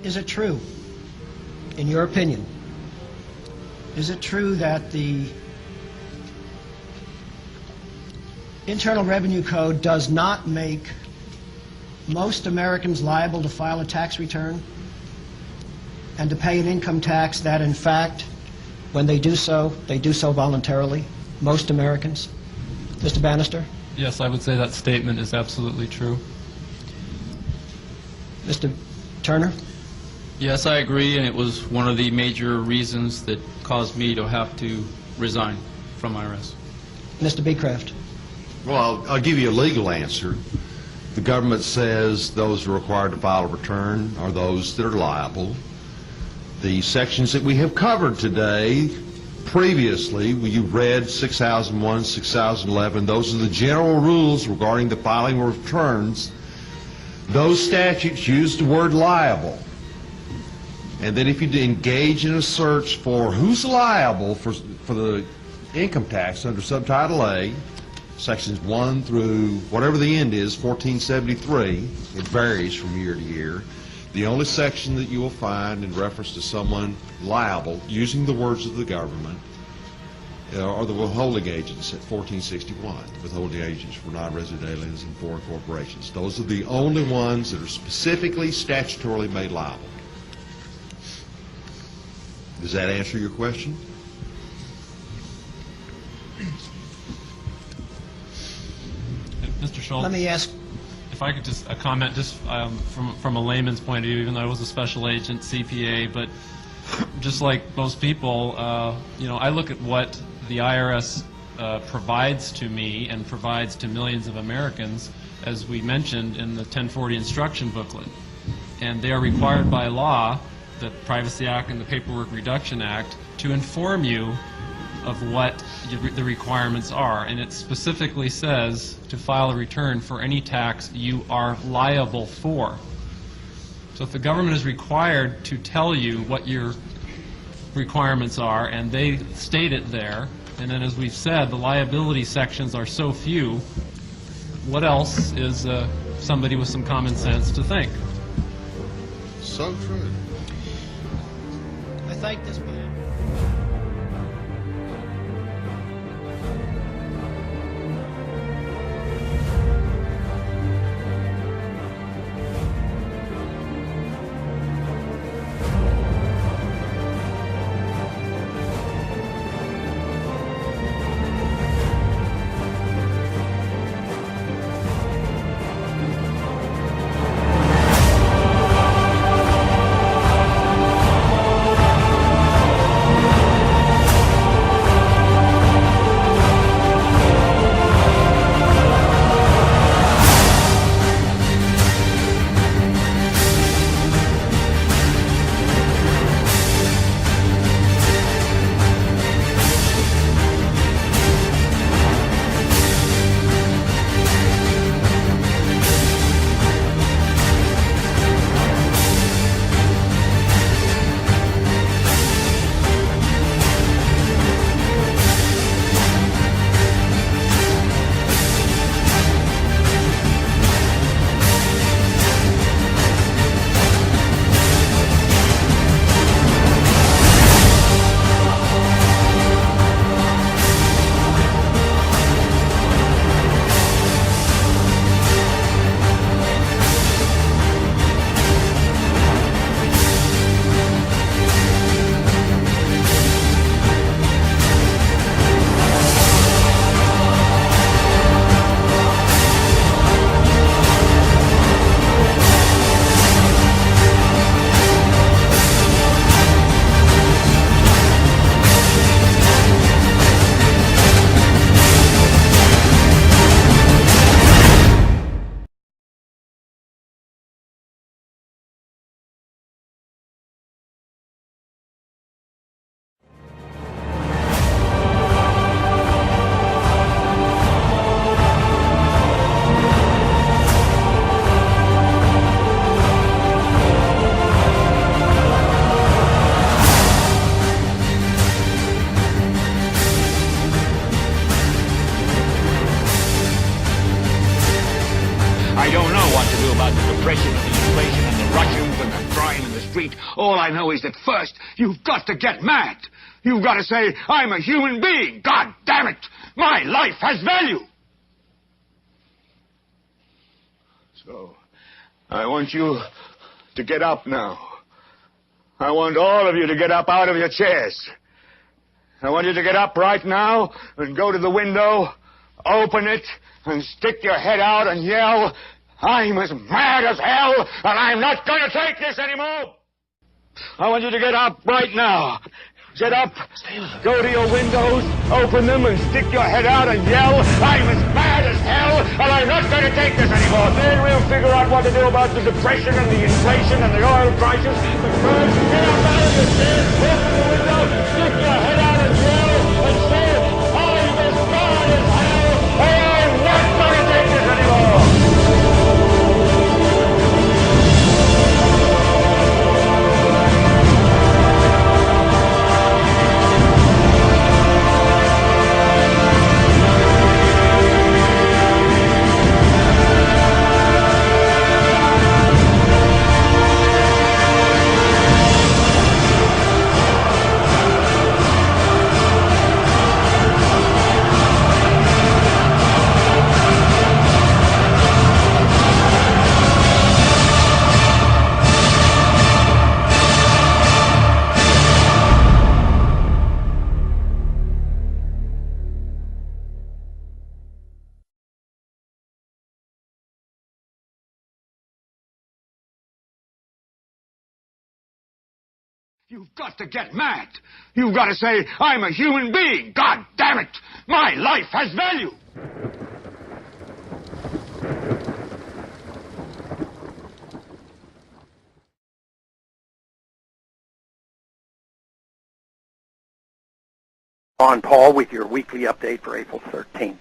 Is it true, in your opinion, is it true that the Internal Revenue Code does not make most Americans liable to file a tax return and to pay an income tax that, in fact, when they do so voluntarily? Most Americans? Mr. Bannister? Yes, I would say that statement is absolutely true. Mr. Turner? Yes, I agree, and it was one of the major reasons that caused me to have to resign from IRS. Mr. Beecraft? Well, I'll give you a legal answer. The government says those who are required to file a return are those that are liable. The sections that we have covered today, previously, you read 6001, 6011, those are the general rules regarding the filing of returns. Those statutes use the word liable. And then if you engage in a search for who's liable for the income tax under Subtitle A, sections 1 through whatever the end is, 1473, it varies from year to year. The only section that you will find in reference to someone liable, using the words of the government, are the withholding agents at 1461, withholding agents for non-resident aliens and foreign corporations. Those are the only ones that are specifically statutorily made liable. Does that answer your question? Mr. Schultz? Let me ask. If I could just comment just from a layman's point of view, even though I was a special agent, CPA, but just like most people, I look at what the IRS provides to me and provides to millions of Americans, as we mentioned in the 1040 instruction booklet. And they are required by law, the Privacy Act and the Paperwork Reduction Act, to inform you of what the requirements are, and it specifically says to file a return for any tax you are liable for. So if the government is required to tell you what your requirements are, and they state it there, and then as we've said, the liability sections are so few, what else is somebody with some common sense to think? So true. I thank this man. I don't know what to do about the depression and the inflation and the Russians and the crime in the street. All I know is that first, you've got to get mad. You've got to say, I'm a human being. God damn it. My life has value. So, I want you to get up now. I want all of you to get up out of your chairs. I want you to get up right now and go to the window, open it, and stick your head out and yell, I'm as mad as hell, and I'm not going to take this anymore. I want you to get up right now. Get up, go to your windows, open them, and stick your head out and yell, I'm as mad as hell, and I'm not going to take this anymore. Then we'll figure out what to do about the depression and the inflation and the oil prices. But first, get up out of your chair, open the window, stick your head out and yell, and say, I'm as mad as hell, and I'm not going to take this anymore. You've got to get mad. You've got to say, I'm a human being. God damn it. My life has value. Ron Paul with your weekly update for April 13th.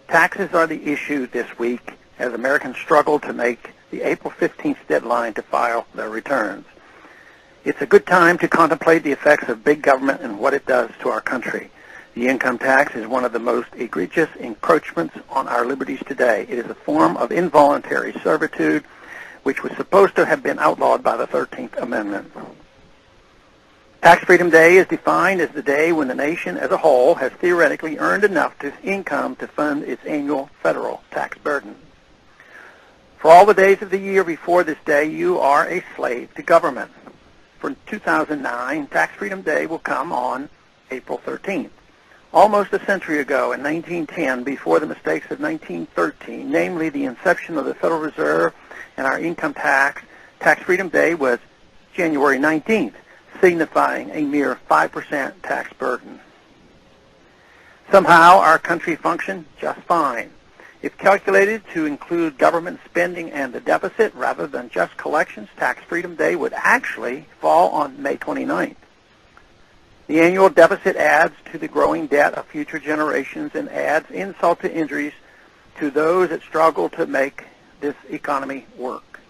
Taxes are the issue this week as Americans struggle to make the April 15th deadline to file their returns. It's a good time to contemplate the effects of big government and what it does to our country. The income tax is one of the most egregious encroachments on our liberties today. It is a form of involuntary servitude which was supposed to have been outlawed by the 13th Amendment. Tax Freedom Day is defined as the day when the nation as a whole has theoretically earned enough income to fund its annual federal tax burden. For all the days of the year before this day, you are a slave to government. For 2009, Tax Freedom Day will come on April 13th. Almost a century ago, in 1910, before the mistakes of 1913, namely the inception of the Federal Reserve and our income tax, Tax Freedom Day was January 19th, signifying a mere 5% tax burden. Somehow, our country functioned just fine. If calculated to include government spending and the deficit rather than just collections, Tax Freedom Day would actually fall on May 29th. The annual deficit adds to the growing debt of future generations and adds insult to injuries to those that struggle to make this economy work.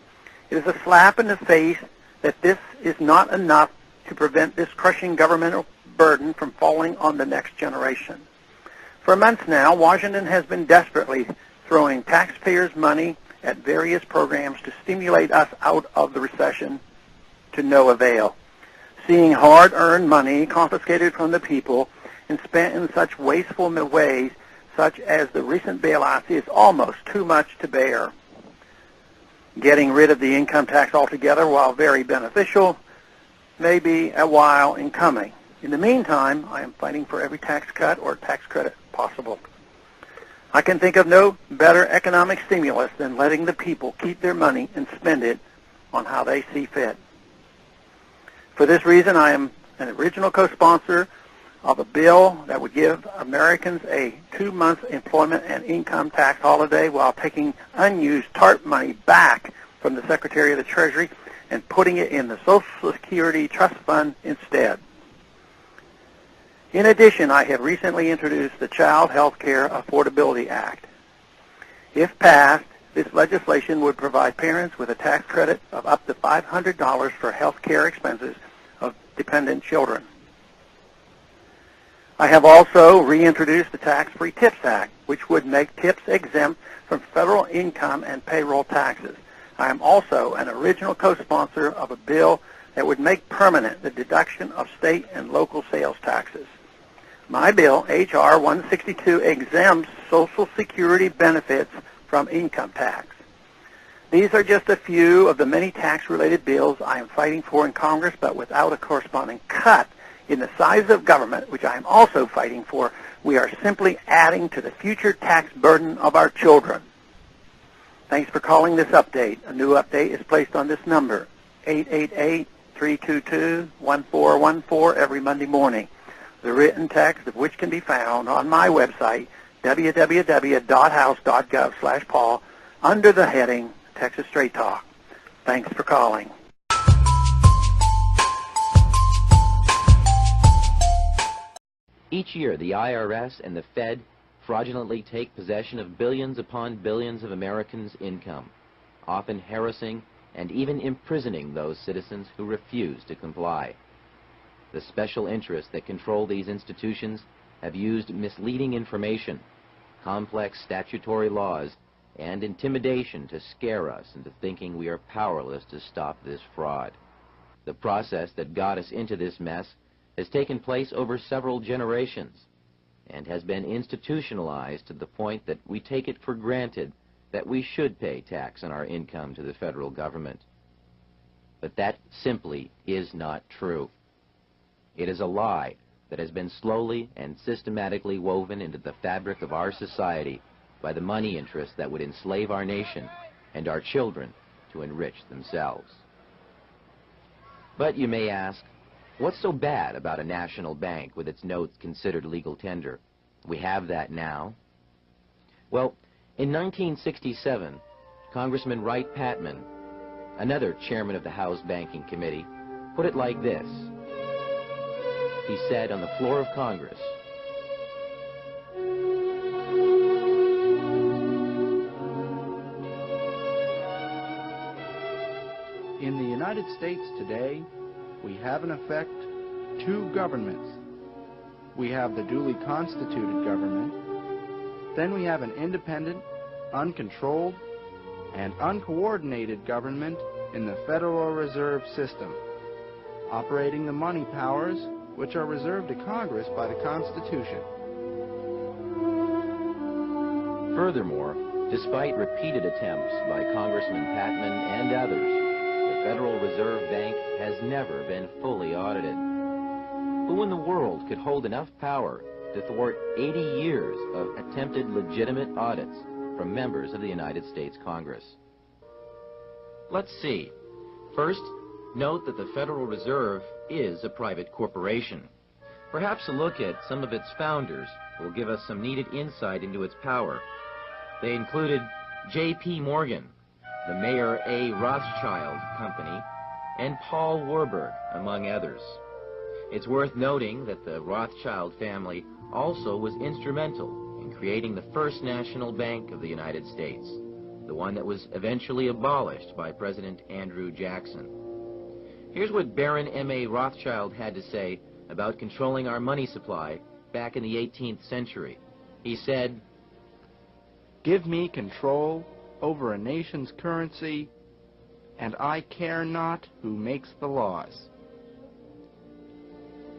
It is a slap in the face that this is not enough to prevent this crushing governmental burden from falling on the next generation. For months now, Washington has been desperately throwing taxpayers' money at various programs to stimulate us out of the recession to no avail. Seeing hard-earned money confiscated from the people and spent in such wasteful ways, such as the recent bailouts, is almost too much to bear. Getting rid of the income tax altogether, while very beneficial, may be a while in coming. In the meantime, I am fighting for every tax cut or tax credit possible. I can think of no better economic stimulus than letting the people keep their money and spend it on how they see fit. For this reason, I am an original co-sponsor of a bill that would give Americans a 2-month employment and income tax holiday while taking unused TARP money back from the Secretary of the Treasury and putting it in the Social Security Trust Fund instead. In addition, I have recently introduced the Child Health Care Affordability Act. If passed, this legislation would provide parents with a tax credit of up to $500 for health care expenses of dependent children. I have also reintroduced the Tax-Free Tips Act, which would make tips exempt from federal income and payroll taxes. I am also an original co-sponsor of a bill that would make permanent the deduction of state and local sales taxes. My bill, H.R. 162, exempts Social Security benefits from income tax. These are just a few of the many tax-related bills I am fighting for in Congress, but without a corresponding cut in the size of government, which I am also fighting for, we are simply adding to the future tax burden of our children. Thanks for calling this update. A new update is placed on this number, 888-322-1414, every Monday morning. The written text of which can be found on my website, www.house.gov/Paul, under the heading Texas Straight Talk. Thanks for calling. Each year, the IRS and the Fed fraudulently take possession of billions upon billions of Americans' income, often harassing and even imprisoning those citizens who refuse to comply. The special interests that control these institutions have used misleading information, complex statutory laws, and intimidation to scare us into thinking we are powerless to stop this fraud. The process that got us into this mess has taken place over several generations and has been institutionalized to the point that we take it for granted that we should pay tax on our income to the federal government. But that simply is not true. It is a lie that has been slowly and systematically woven into the fabric of our society by the money interests that would enslave our nation and our children to enrich themselves. But you may ask, what's so bad about a national bank with its notes considered legal tender? We have that now. Well, in 1967, Congressman Wright Patman, another chairman of the House Banking Committee, put it like this. He said on the floor of Congress, "In the United States today, we have in effect two governments. We have the duly constituted government, then we have an independent, uncontrolled, and uncoordinated government in the Federal Reserve System, operating the money powers which are reserved to Congress by the Constitution." Furthermore, despite repeated attempts by Congressman Patman and others, the Federal Reserve Bank has never been fully audited. Who in the world could hold enough power to thwart 80 years of attempted legitimate audits from members of the United States Congress? Let's see. First, note that the Federal Reserve is a private corporation. Perhaps a look at some of its founders will give us some needed insight into its power. They included J.P. Morgan, the Mayer A. Rothschild Company, and Paul Warburg, among others. It's worth noting that the Rothschild family also was instrumental in creating the first national bank of the United States, the one that was eventually abolished by President Andrew Jackson. Here's what Baron M.A. Rothschild had to say about controlling our money supply back in the 18th century. He said, "Give me control over a nation's currency, and I care not who makes the laws."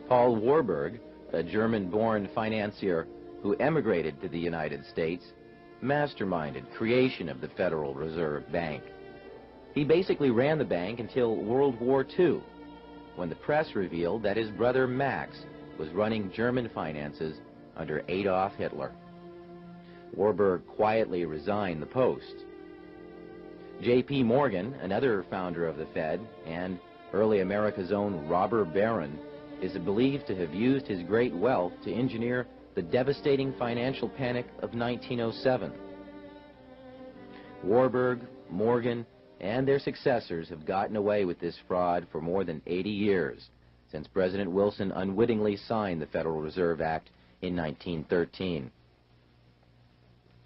Paul Warburg, a German-born financier who emigrated to the United States, masterminded creation of the Federal Reserve Bank. He basically ran the bank until World War II, when the press revealed that his brother Max was running German finances under Adolf Hitler. Warburg quietly resigned the post. J.P. Morgan, another founder of the Fed, and early America's own robber baron, is believed to have used his great wealth to engineer the devastating financial panic of 1907. Warburg, Morgan, and their successors have gotten away with this fraud for more than 80 years, since President Wilson unwittingly signed the Federal Reserve Act in 1913.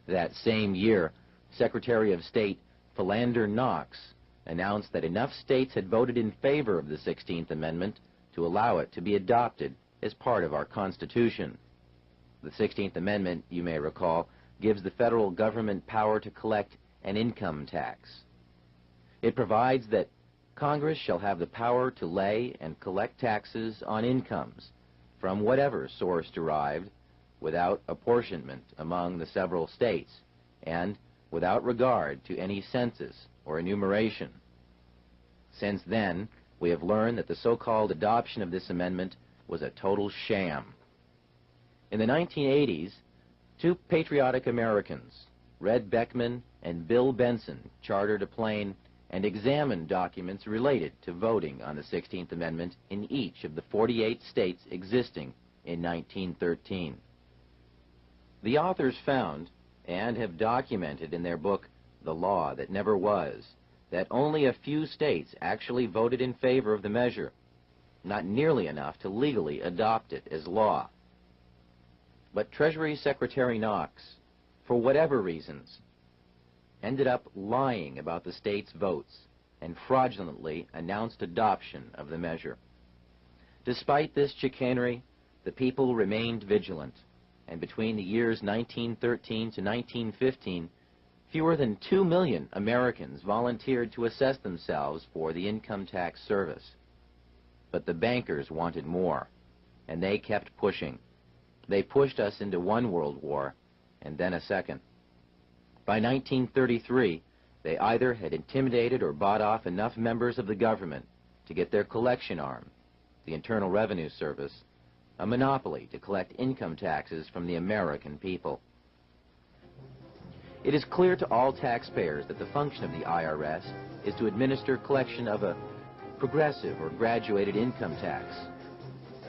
That same year, Secretary of State Philander Knox announced that enough states had voted in favor of the 16th Amendment to allow it to be adopted as part of our Constitution. The 16th Amendment, you may recall, gives the federal government power to collect an income tax. It provides that Congress shall have the power to lay and collect taxes on incomes from whatever source derived without apportionment among the several states and without regard to any census or enumeration. Since then, we have learned that the so-called adoption of this amendment was a total sham. In the 1980s, two patriotic Americans, Red Beckman and Bill Benson, chartered a plane and examined documents related to voting on the 16th Amendment in each of the 48 states existing in 1913. The authors found, and have documented in their book, The Law That Never Was, that only a few states actually voted in favor of the measure, not nearly enough to legally adopt it as law. But Treasury Secretary Knox, for whatever reasons, ended up lying about the states' votes and fraudulently announced adoption of the measure. Despite this chicanery, the people remained vigilant, and between the years 1913 to 1915, fewer than 2 million Americans volunteered to assess themselves for the income tax service. But the bankers wanted more, and they kept pushing. They pushed us into one world war, and then a second. By 1933, they either had intimidated or bought off enough members of the government to get their collection arm, the Internal Revenue Service, a monopoly to collect income taxes from the American people. It is clear to all taxpayers that the function of the IRS is to administer collection of a progressive or graduated income tax.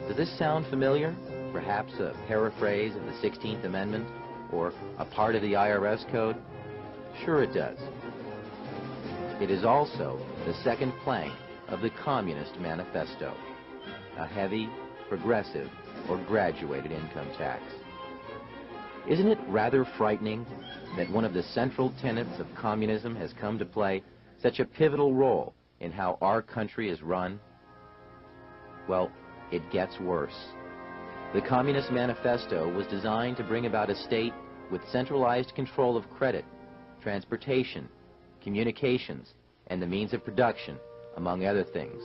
Does this sound familiar? Perhaps a paraphrase of the 16th Amendment or a part of the IRS code? Sure it does. It is also the second plank of the Communist Manifesto, a heavy, progressive, or graduated income tax. Isn't it rather frightening that one of the central tenets of communism has come to play such a pivotal role in how our country is run? Well, it gets worse. The Communist Manifesto was designed to bring about a state with centralized control of credit, transportation, communications, and the means of production, among other things.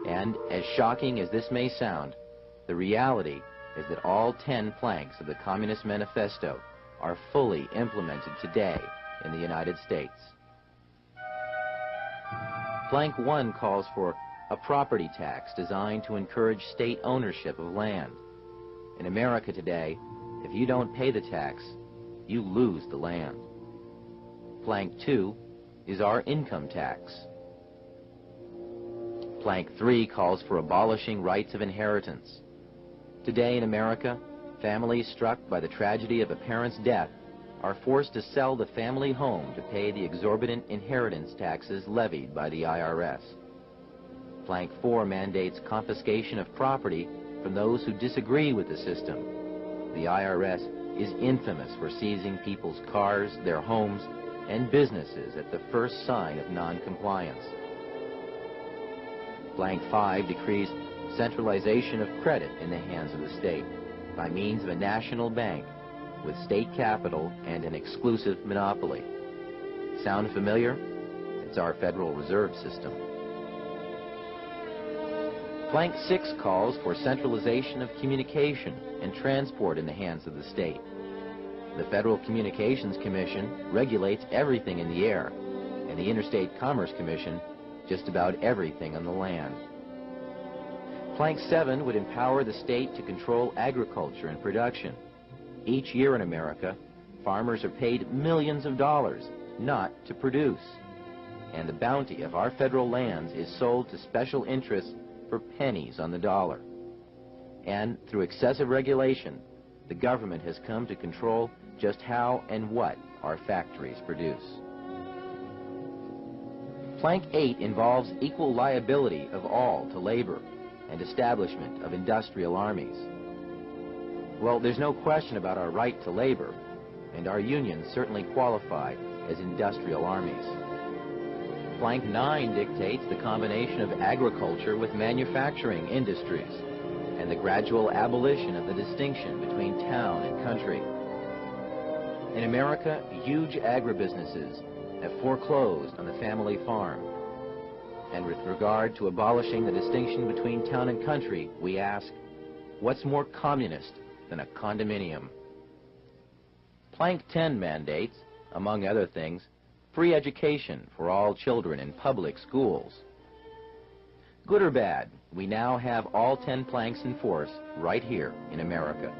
And as shocking as this may sound, the reality is that all 10 planks of the Communist Manifesto are fully implemented today in the United States. Plank 1 calls for a property tax designed to encourage state ownership of land. In America today, if you don't pay the tax, you lose the land. Plank 2 is our income tax. Plank 3 calls for abolishing rights of inheritance. Today in America, families struck by the tragedy of a parent's death are forced to sell the family home to pay the exorbitant inheritance taxes levied by the IRS. Plank 4 mandates confiscation of property from those who disagree with the system. The IRS is infamous for seizing people's cars, their homes, and businesses at the first sign of non-compliance. Plank 5 decrees centralization of credit in the hands of the state by means of a national bank with state capital and an exclusive monopoly. Sound familiar? It's our Federal Reserve System. Plank 6 calls for centralization of communication and transport in the hands of the state. The Federal Communications Commission regulates everything in the air, and the Interstate Commerce Commission just about everything on the land. Plank 7 would empower the state to control agriculture and production. Each year in America, farmers are paid millions of dollars not to produce, and the bounty of our federal lands is sold to special interests for pennies on the dollar. And through excessive regulation, the government has come to control just how and what our factories produce. Plank 8 involves equal liability of all to labor and establishment of industrial armies. Well, there's no question about our right to labor, and our unions certainly qualify as industrial armies. Plank 9 dictates the combination of agriculture with manufacturing industries and the gradual abolition of the distinction between town and country. In America, huge agribusinesses have foreclosed on the family farm. And with regard to abolishing the distinction between town and country, we ask, what's more communist than a condominium? Plank 10 mandates, among other things, free education for all children in public schools. Good or bad, we now have all 10 planks in force right here in America.